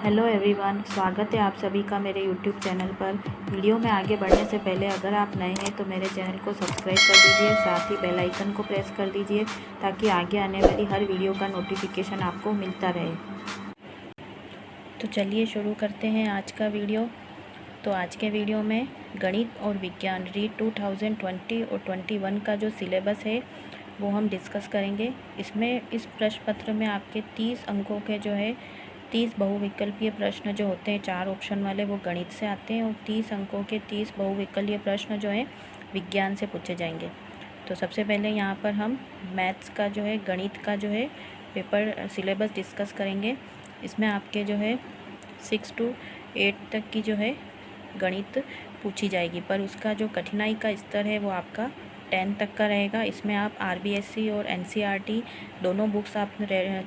Hello everyone, स्वागत है आप सभी का मेरे यूट्यूब चैनल पर। वीडियो में आगे बढ़ने से पहले अगर आप नए हैं तो मेरे चैनल को सब्सक्राइब कर दीजिए, साथ ही बेल आइकन को प्रेस कर दीजिए ताकि आगे आने वाली हर वीडियो का नोटिफिकेशन आपको मिलता रहे। तो चलिए शुरू करते हैं आज का वीडियो। तो आज के वीडियो में गणित और विज्ञान रीड 2020 और 21 का जो सिलेबस है वो हम डिस्कस करेंगे। इसमें इस प्रश्न पत्र में आपके 30 अंकों के जो है 30 बहुविकल्पीय प्रश्न जो होते हैं 4 ऑप्शन वाले वो गणित से आते हैं और 30 अंकों के 30 बहुविकल्पीय प्रश्न जो है विज्ञान से पूछे जाएंगे। तो सबसे पहले यहाँ पर हम मैथ्स का जो है गणित का जो है पेपर सिलेबस डिस्कस करेंगे। इसमें आपके जो है 6 to 8 तक की जो है गणित पूछी जाएगी, पर उसका जो कठिनाई का स्तर है वो आपका 10 तक का रहेगा। इसमें आप RBSC और NCERT दोनों बुक्स आप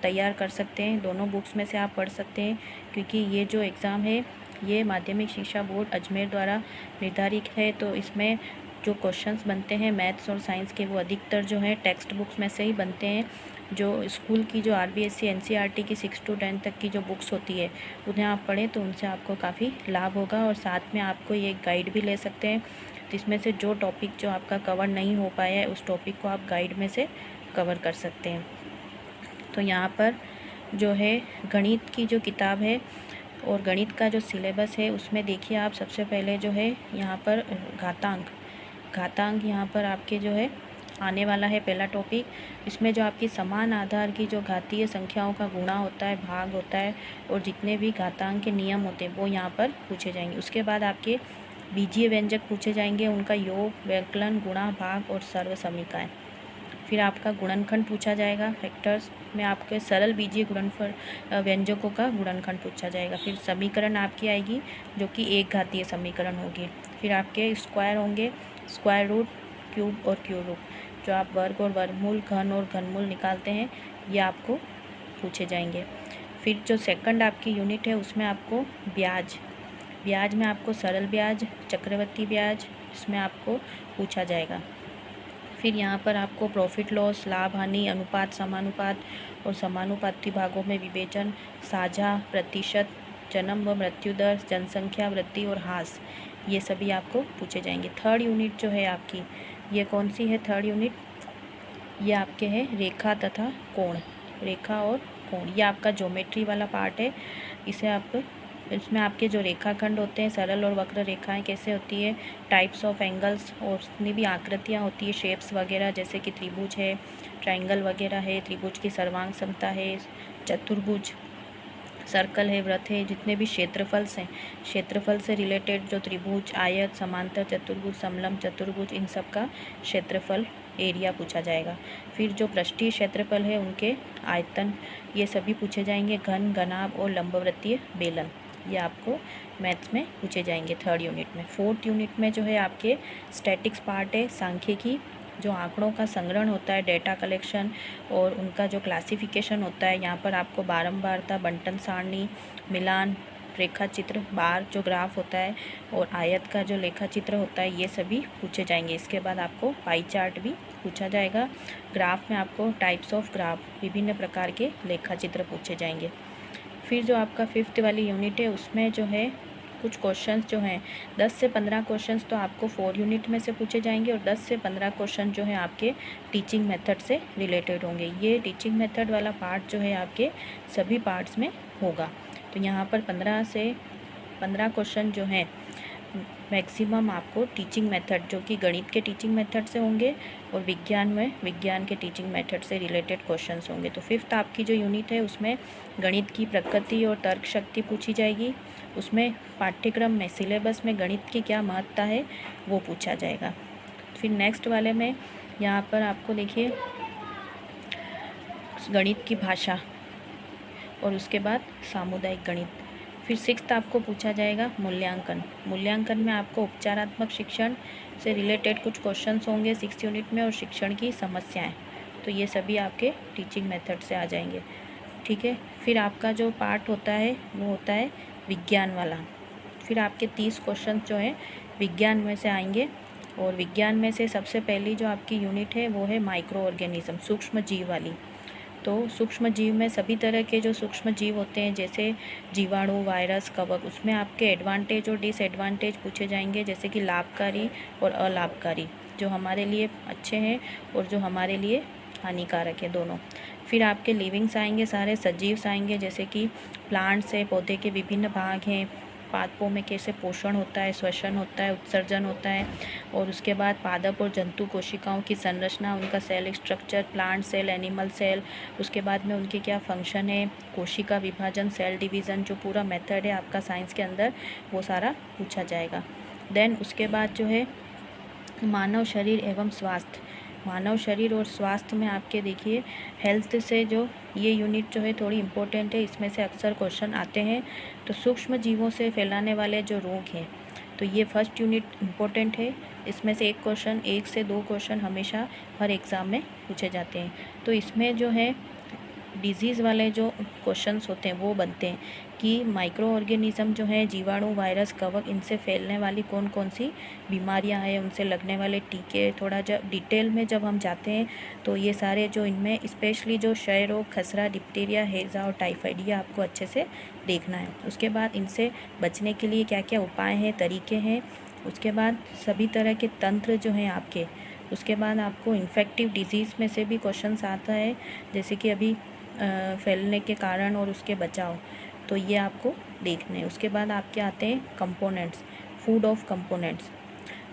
तैयार कर सकते हैं, दोनों बुक्स में से आप पढ़ सकते हैं, क्योंकि ये जो एग्ज़ाम है ये माध्यमिक शिक्षा बोर्ड अजमेर द्वारा निर्धारित है। तो इसमें जो क्वेश्चंस बनते हैं मैथ्स और साइंस के वो अधिकतर जो है टेक्स्ट बुक्स में से ही बनते हैं। जो स्कूल की जो RBSC NCERT की 6 to 10 तक की जो बुक्स होती है उन्हें आप पढ़ें तो उनसे आपको काफ़ी लाभ होगा। और साथ में आपको ये गाइड भी ले सकते हैं, जिसमें से जो टॉपिक जो आपका कवर नहीं हो पाया है उस टॉपिक को आप गाइड में से कवर कर सकते हैं। तो यहाँ पर जो है गणित की जो किताब है और गणित का जो सिलेबस है उसमें देखिए आप सबसे पहले जो है यहाँ पर घातांक यहाँ पर आपके जो है आने वाला है पहला टॉपिक। इसमें जो आपकी समान आधार की जो घातीय संख्याओं का गुणा होता है, भाग होता है और जितने भी घातांक के नियम होते हैं वो यहाँ पर पूछे जाएंगे। उसके बाद आपके बीजीय व्यंजक पूछे जाएंगे, उनका योग, व्यंकलन, गुणा, भाग और सर्व समीकरण। फिर आपका गुणनखंड पूछा जाएगा। फैक्टर्स में आपके सरल बीजीय गुणनफल व्यंजकों का गुणनखंड पूछा जाएगा। फिर समीकरण आपकी आएगी जो कि एक घातीय समीकरण होगी। फिर आपके स्क्वायर होंगे, स्क्वायर रूट, क्यूब और क्यूब रूट। जो आप वर्ग और वर्गमूल, घन और घनमूल निकालते हैं ये आपको पूछे जाएंगे। फिर जो सेकंड आपकी यूनिट है उसमें आपको ब्याज में आपको सरल ब्याज, चक्रवृद्धि ब्याज इसमें आपको पूछा जाएगा। फिर यहाँ पर आपको प्रॉफिट लॉस, लाभ हानि, अनुपात, समानुपात और समानुपाती भागों में विभाजन, साझा, प्रतिशत, जन्म व मृत्यु दर, जनसंख्या वृद्धि और ह्रास, ये सभी आपको पूछे जाएंगे। थर्ड यूनिट जो है आपकी ये कौन सी है? थर्ड यूनिट ये आपके है रेखा तथा कोण, रेखा और कोण, ये आपका ज्योमेट्री वाला पार्ट है। इसमें आपके जो रेखाखंड होते हैं, सरल और वक्र रेखाएं कैसे होती है, टाइप्स ऑफ एंगल्स और जितनी भी आकृतियां होती है, शेप्स वगैरह, जैसे कि त्रिभुज है, ट्रायंगल वगैरह है, त्रिभुज की सर्वांग समता है, चतुर्भुज, सर्कल है, वृत्त है, जितने भी क्षेत्रफल्स हैं, क्षेत्रफल से रिलेटेड जो त्रिभुज, आयत, समांतर चतुर्भुज, समलंब चतुर्भुज, इन सब का क्षेत्रफल एरिया पूछा जाएगा। फिर जो पृष्ठीय क्षेत्रफल है उनके आयतन ये सभी पूछे जाएंगे। घन, घनाभ और लंबवृत्तीय बेलन ये आपको मैथ्स में पूछे जाएंगे थर्ड यूनिट में। फोर्थ यूनिट में जो है आपके स्टैटिक्स पार्ट है, सांख्यिकी, जो आंकड़ों का संग्रहण होता है, डेटा कलेक्शन और उनका जो क्लासिफिकेशन होता है। यहाँ पर आपको बारंबारता, बंटन सारणी, मिलान, रेखा चित्र, बार जो ग्राफ होता है और आयत का जो लेखा चित्र होता है ये सभी पूछे जाएंगे। इसके बाद आपको पाई चार्ट भी पूछा जाएगा। ग्राफ में आपको टाइप्स ऑफ ग्राफ, विभिन्न प्रकार के लेखा चित्र पूछे जाएंगे। फिर जो आपका फिफ्थ वाली यूनिट है उसमें जो है कुछ क्वेश्चंस जो हैं 10 से 15 क्वेश्चंस तो आपको 4 यूनिट में से पूछे जाएंगे और 10 से 15 क्वेश्चन जो है आपके टीचिंग मेथड से रिलेटेड होंगे। ये टीचिंग मेथड वाला पार्ट जो है आपके सभी पार्ट्स में होगा। तो यहाँ पर 15 से 15 क्वेश्चन जो हैं मैक्सिमम आपको टीचिंग मेथड जो कि गणित के टीचिंग मेथड से होंगे और विज्ञान में विज्ञान के टीचिंग मेथड से रिलेटेड क्वेश्चंस होंगे। तो फिफ्थ आपकी जो यूनिट है उसमें गणित की प्रकृति और तर्क शक्ति पूछी जाएगी। उसमें पाठ्यक्रम में सिलेबस में गणित की क्या महत्ता है वो पूछा जाएगा। फिर नेक्स्ट वाले में यहाँ पर आपको देखिए गणित की भाषा और उसके बाद सामुदायिक गणित। फिर सिक्स्थ आपको पूछा जाएगा मूल्यांकन में आपको उपचारात्मक शिक्षण से रिलेटेड कुछ क्वेश्चंस होंगे 6th यूनिट में और शिक्षण की समस्याएं। तो ये सभी आपके टीचिंग मेथड से आ जाएंगे, ठीक है। फिर आपका जो पार्ट होता है वो होता है विज्ञान वाला। फिर आपके 30 क्वेश्चन जो हैं विज्ञान में से आएंगे और विज्ञान में से सबसे पहली जो आपकी यूनिट है वो है माइक्रो ऑर्गेनिज्म, सूक्ष्म जीव वाली। तो सूक्ष्म जीव में सभी तरह के जो सूक्ष्म जीव होते हैं, जैसे जीवाणु, वायरस, कवक, उसमें आपके एडवांटेज और डिसएडवांटेज पूछे जाएंगे, जैसे कि लाभकारी और अलाभकारी, जो हमारे लिए अच्छे हैं और जो हमारे लिए हानिकारक है, दोनों। फिर आपके लिविंग्स आएंगे, सारे सजीव्स आएंगे, जैसे कि प्लांट्स है, पौधे के विभिन्न भाग हैं, पादपों में कैसे पोषण होता है, श्वसन होता है, उत्सर्जन होता है, और उसके बाद पादप और जंतु कोशिकाओं की संरचना, उनका cell structure, plant cell, animal cell, उसके बाद में उनके क्या फंक्शन है, कोशिका विभाजन, सेल डिवीज़न, जो पूरा मेथड है आपका साइंस के अंदर, वो सारा पूछा जाएगा। देन उसके बाद जो है मानव शरीर एवं स्वास्थ्य। मानव शरीर और स्वास्थ्य में आपके देखिए हेल्थ से जो ये यूनिट जो है थोड़ी इम्पोर्टेंट है, इसमें से अक्सर क्वेश्चन आते हैं। तो सूक्ष्म जीवों से फैलाने वाले जो रोग हैं, तो ये फर्स्ट यूनिट इम्पोर्टेंट है। इसमें से एक से दो क्वेश्चन हमेशा हर एग्ज़ाम में पूछे जाते हैं। तो इसमें जो है डिजीज़ वाले जो क्वेश्चंस होते हैं वो बनते हैं कि माइक्रो ऑर्गेनिज़म जो है, जीवाणु, वायरस, कवक, इनसे फैलने वाली कौन कौन सी बीमारियां हैं, उनसे लगने वाले टीके, थोड़ा जब डिटेल में जब हम जाते हैं तो ये सारे जो इनमें स्पेशली जो क्षय रोग, खसरा, डिप्टीरिया, हैज़ा और टाइफाइड, ये आपको अच्छे से देखना है। उसके बाद इनसे बचने के लिए क्या क्या उपाय हैं, तरीके हैं। उसके बाद सभी तरह के तंत्र जो हैं आपके। उसके बाद आपको इन्फेक्टिव डिजीज़ में से भी क्वेश्चंस आता है, जैसे कि अभी फैलने के कारण और उसके बचाव, तो ये आपको देखने हैं। उसके बाद आपके आते हैं कंपोनेंट्स, फूड ऑफ कंपोनेंट्स।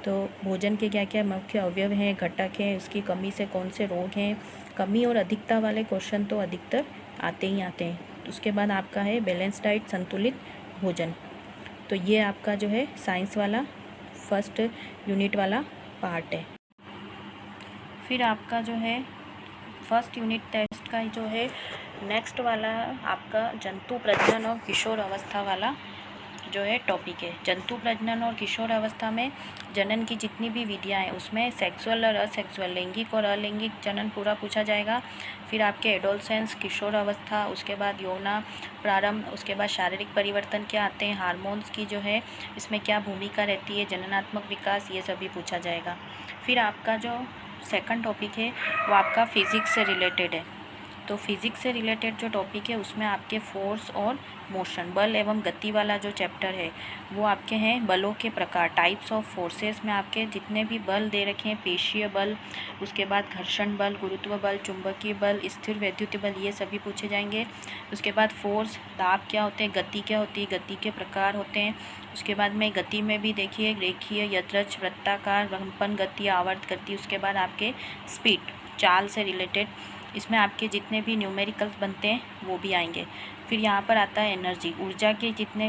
तो भोजन के क्या क्या मुख्य अवयव हैं, घटक हैं, उसकी कमी से कौन से रोग हैं। कमी और अधिकता वाले क्वेश्चन तो अधिकतर आते ही आते हैं। उसके बाद आपका है बैलेंस डाइट, संतुलित भोजन। तो ये आपका जो है साइंस वाला फर्स्ट यूनिट वाला पार्ट है। फिर आपका जो है फर्स्ट यूनिट टेस्ट का जो है नेक्स्ट वाला आपका जंतु प्रजनन और किशोर अवस्था वाला जो है टॉपिक है। जंतु प्रजनन और किशोर अवस्था में जनन की जितनी भी विधियां हैं, उसमें सेक्सुअल और असेक्सुअल, लैंगिक और अलैंगिक जनन पूरा पूछा जाएगा। फिर आपके एडोलसेंस, किशोर अवस्था, उसके बाद यौना प्रारंभ, उसके बाद शारीरिक परिवर्तन क्या आते हैं, हार्मोन्स की जो है इसमें क्या भूमिका रहती है, जननात्मक विकास, ये सभी पूछा जाएगा। फिर आपका जो सेकंड टॉपिक है वो आपका फिज़िक्स से रिलेटेड है। तो फिज़िक्स से रिलेटेड जो टॉपिक है उसमें आपके फोर्स और मोशन, बल एवं गति वाला जो चैप्टर है वो आपके हैं बलों के प्रकार, टाइप्स ऑफ फोर्सेस में आपके जितने भी बल दे रखे हैं, पेशीय बल, उसके बाद घर्षण बल, गुरुत्व बल, चुंबकीय बल, स्थिर वैद्युत बल, ये सभी पूछे जाएंगे। उसके बाद फोर्स, दाब क्या होते हैं, गति क्या होती है, गति के प्रकार होते हैं। उसके बाद में गति में भी देखिए रेखीय, यदृच्छ, वृत्ताकार, कंपन गति, आवर्त गति। उसके बाद आपके स्पीड, चाल से रिलेटेड, इसमें आपके जितने भी न्यूमेरिकल्स बनते हैं वो भी आएंगे। फिर यहाँ पर आता है एनर्जी, ऊर्जा के जितने,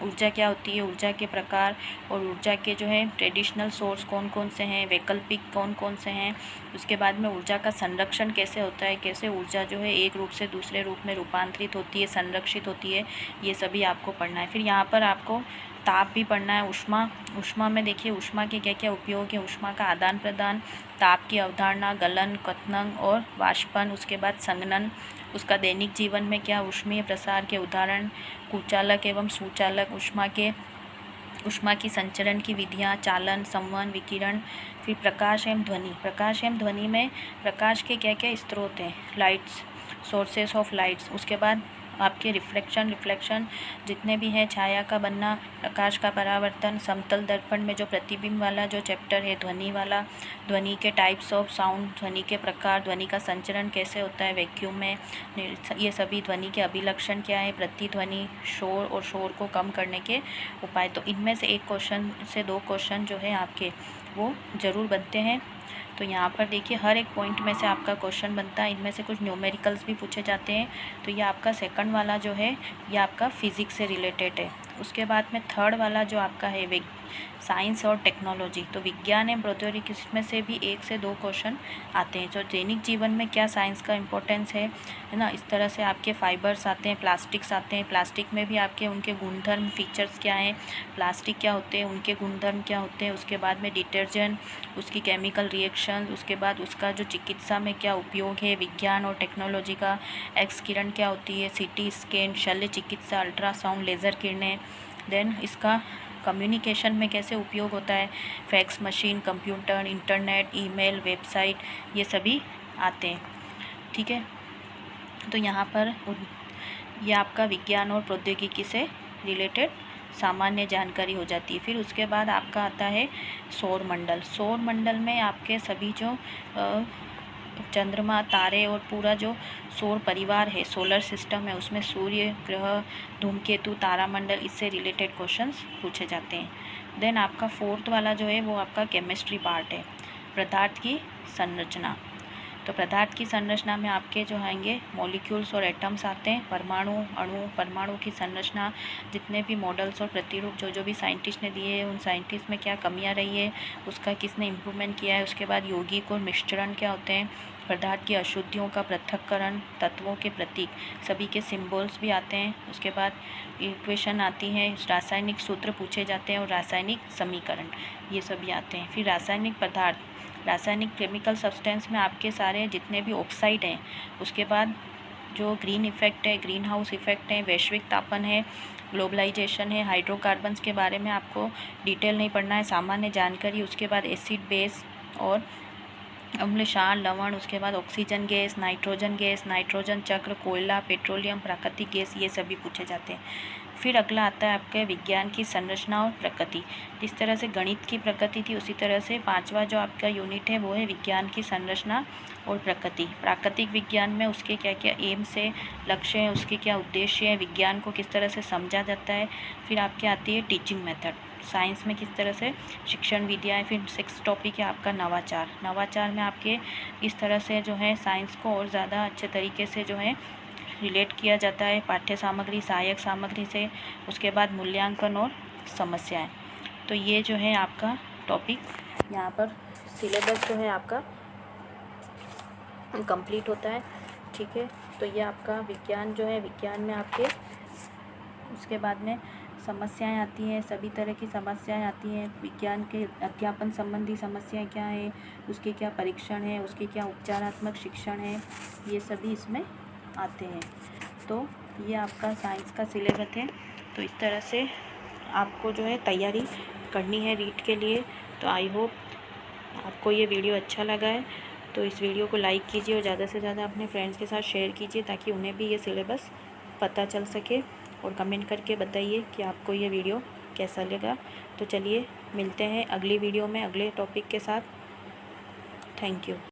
ऊर्जा क्या होती है, ऊर्जा के प्रकार और ऊर्जा के जो है ट्रेडिशनल सोर्स कौन कौन से हैं, वैकल्पिक कौन कौन से हैं। उसके बाद में ऊर्जा का संरक्षण कैसे होता है, कैसे ऊर्जा जो है एक रूप से दूसरे रूप में रूपांतरित होती है, संरक्षित होती है, ये सभी आपको पढ़ना है। फिर यहाँ पर आपको ताप भी पढ़ना है, ऊष्मा में देखिए ऊष्मा के क्या क्या उपयोग है, ऊष्मा का आदान प्रदान, ताप की अवधारणा, गलन, क्वथन और वाष्पन, उसके बाद संघनन, उसका दैनिक जीवन में क्या ऊष्मीय प्रसार के उदाहरण, कुचालक एवं सुचालक, ऊष्मा की संचरण की विधियाँ, चालन, संवहन, विकिरण। फिर प्रकाश एवं ध्वनि, प्रकाश एवं ध्वनि में प्रकाश के क्या क्या स्रोत हैं, लाइट्स, सोर्सेस ऑफ लाइट्स। उसके बाद आपके रिफ्लेक्शन जितने भी हैं, छाया का बनना, प्रकाश का परावर्तन, समतल दर्पण में जो प्रतिबिंब वाला जो चैप्टर है, ध्वनि वाला, ध्वनि के टाइप्स ऑफ साउंड, ध्वनि के प्रकार, ध्वनि का संचरण कैसे होता है वैक्यूम में, ये सभी, ध्वनि के अभिलक्षण क्या है, प्रतिध्वनि, शोर और शोर को कम करने के उपाय। तो इनमें से एक क्वेश्चन से दो क्वेश्चन जो है आपके वो ज़रूर बनते हैं। तो यहाँ पर देखिए हर एक पॉइंट में से आपका क्वेश्चन बनता है, इनमें से कुछ न्यूमेरिकल्स भी पूछे जाते हैं। तो ये आपका सेकंड वाला जो है ये आपका फिज़िक्स से रिलेटेड है। उसके बाद में थर्ड वाला जो आपका है साइंस और टेक्नोलॉजी, तो विज्ञान एवं प्रौद्योगिकी, इसमें से भी एक से दो क्वेश्चन आते हैं। जो दैनिक जीवन में क्या साइंस का इम्पोर्टेंस है ना, इस तरह से आपके फाइबर्स आते हैं, प्लास्टिक्स आते हैं, प्लास्टिक में भी आपके उनके गुणधर्म, फीचर्स क्या हैं, प्लास्टिक क्या होते हैं, उनके गुणधर्म क्या होते हैं। उसके बाद में डिटर्जेंट, उसकी केमिकल रिएक्शन, उसके बाद उसका जो चिकित्सा में क्या उपयोग है, विज्ञान और टेक्नोलॉजी का, एक्स किरण क्या होती है, सीटी स्कैन, शल्य चिकित्सा, अल्ट्रासाउंड, लेज़र किरणें। देन इसका कम्युनिकेशन में कैसे उपयोग होता है, fax machine, computer, internet, email, website, ये सभी आते हैं। ठीक है। तो यहाँ पर ये आपका विज्ञान और प्रौद्योगिकी से रिलेटेड सामान्य जानकारी हो जाती है। फिर उसके बाद आपका आता है सौर मंडल। सौर मंडल में आपके सभी जो चंद्रमा, तारे और पूरा जो सौर परिवार है, सोलर सिस्टम है, उसमें सूर्य, ग्रह, धूमकेतु, तारामंडल, इससे रिलेटेड क्वेश्चंस पूछे जाते हैं। देन आपका फोर्थ वाला जो है वो आपका केमिस्ट्री पार्ट है, पदार्थ की संरचना। तो पदार्थ की संरचना में आपके जो आएंगे मॉलिक्यूल्स और एटम्स आते हैं, परमाणु, अणु, परमाणु की संरचना, जितने भी मॉडल्स और प्रतिरूप जो भी साइंटिस्ट ने दिए हैं, उन साइंटिस्ट में क्या कमियां रही है, उसका किसने इम्प्रूवमेंट किया है। उसके बाद यौगिक और मिश्रण क्या होते हैं, पदार्थ की अशुद्धियों का पृथक्करण, तत्वों के प्रतीक, सभी के सिम्बल्स भी आते हैं। उसके बाद इक्वेशन आती हैं, रासायनिक सूत्र पूछे जाते हैं और रासायनिक समीकरण, ये सभी आते हैं। फिर रासायनिक पदार्थ, रासायनिक केमिकल सब्सटेंस में आपके सारे जितने भी ऑक्साइड हैं। उसके बाद जो ग्रीन इफेक्ट है, ग्रीन हाउस इफेक्ट है, वैश्विक तापन है, ग्लोबलाइजेशन है, हाइड्रोकार्बन्स के बारे में आपको डिटेल नहीं पढ़ना है, सामान्य जानकारी। उसके बाद एसिड, बेस और अम्ल, क्षार, लवण, उसके बाद ऑक्सीजन गैस, नाइट्रोजन चक्र, कोयला, पेट्रोलियम, प्राकृतिक गैस, ये सभी पूछे जाते हैं। फिर अगला आता है आपके विज्ञान की संरचना और प्रकृति। जिस तरह से गणित की प्रकृति थी, उसी तरह से पांचवा जो आपका यूनिट है वो है विज्ञान की संरचना और प्रकृति। प्राकृतिक विज्ञान में उसके क्या क्या एम्स है, लक्ष्य हैं, उसके क्या उद्देश्य है, विज्ञान को किस तरह से समझा जाता है। फिर आपके आती है टीचिंग मेथड, साइंस में किस तरह से शिक्षण विधियाँ। फिर 6 टॉपिक है आपका नवाचार। नवाचार में आपके इस तरह से जो है साइंस को और ज़्यादा अच्छे तरीके से जो है रिलेट किया जाता है पाठ्य सामग्री, सहायक सामग्री से। उसके बाद मूल्यांकन और समस्याएं। तो ये जो है आपका टॉपिक, यहाँ पर सिलेबस जो है आपका कंप्लीट होता है। ठीक है, तो ये आपका विज्ञान जो है, विज्ञान में आपके उसके बाद में समस्याएं आती हैं, सभी तरह की समस्याएं आती हैं। विज्ञान के अध्यापन संबंधी समस्याएं क्या है, उसके क्या परीक्षण है, उसके क्या उपचारात्मक शिक्षण है, ये सभी इसमें आते हैं। तो ये आपका साइंस का सिलेबस है। तो इस तरह से आपको जो है तैयारी करनी है रीट के लिए। तो आई होप आपको ये वीडियो अच्छा लगा है। तो इस वीडियो को लाइक कीजिए और ज़्यादा से ज़्यादा अपने फ्रेंड्स के साथ शेयर कीजिए, ताकि उन्हें भी ये सिलेबस पता चल सके। और कमेंट करके बताइए कि आपको ये वीडियो कैसा लगा। तो चलिए मिलते हैं अगली वीडियो में अगले टॉपिक के साथ। Thank you.